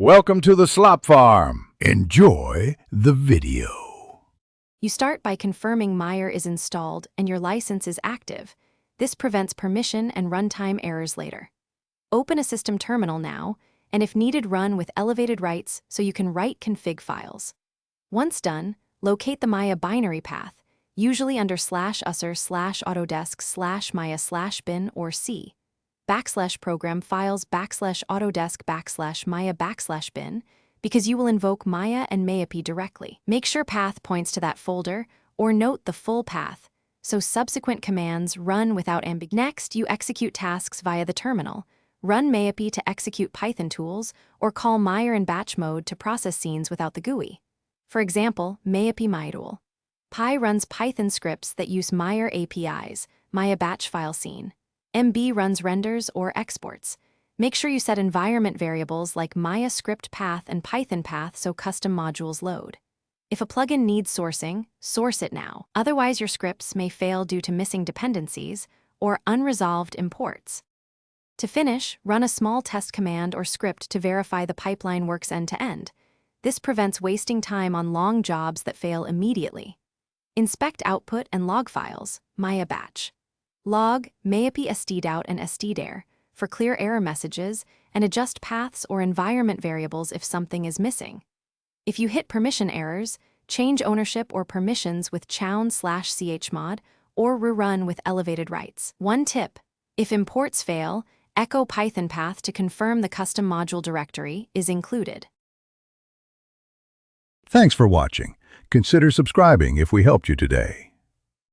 Welcome to the slop farm. Enjoy the video. You start by confirming Maya is installed and your license is active. This prevents permission and runtime errors later. Open a system terminal now, and if needed, run with elevated rights so you can write config files. Once done, locate the Maya binary path, usually under /usr/autodesk/maya/bin or C. /program files /autodesk/maya/bin, because you will invoke Maya and Mayapy directly. Make sure path points to that folder, or note the full path, so subsequent commands run without ambiguity. Next, you execute tasks via the terminal. Run Mayapy to execute Python tools, or call Maya in batch mode to process scenes without the GUI. For example, Mayapy MyTool. Py runs Python scripts that use Maya APIs, Maya batch file scene. MB runs renders or exports. Make sure you set environment variables like Maya script path and Python path so custom modules load. If a plugin needs sourcing, source it now. Otherwise, your scripts may fail due to missing dependencies or unresolved imports. To finish, run a small test command or script to verify the pipeline works end-to-end. This prevents wasting time on long jobs that fail immediately. Inspect output and log files, Maya batch. Log, Mayapy stdout and stdir for clear error messages, and adjust paths or environment variables if something is missing. If you hit permission errors, change ownership or permissions with chown/chmod or rerun with elevated rights. One tip: if imports fail, echo Python path to confirm the custom module directory is included. Thanks for watching. Consider subscribing if we helped you today.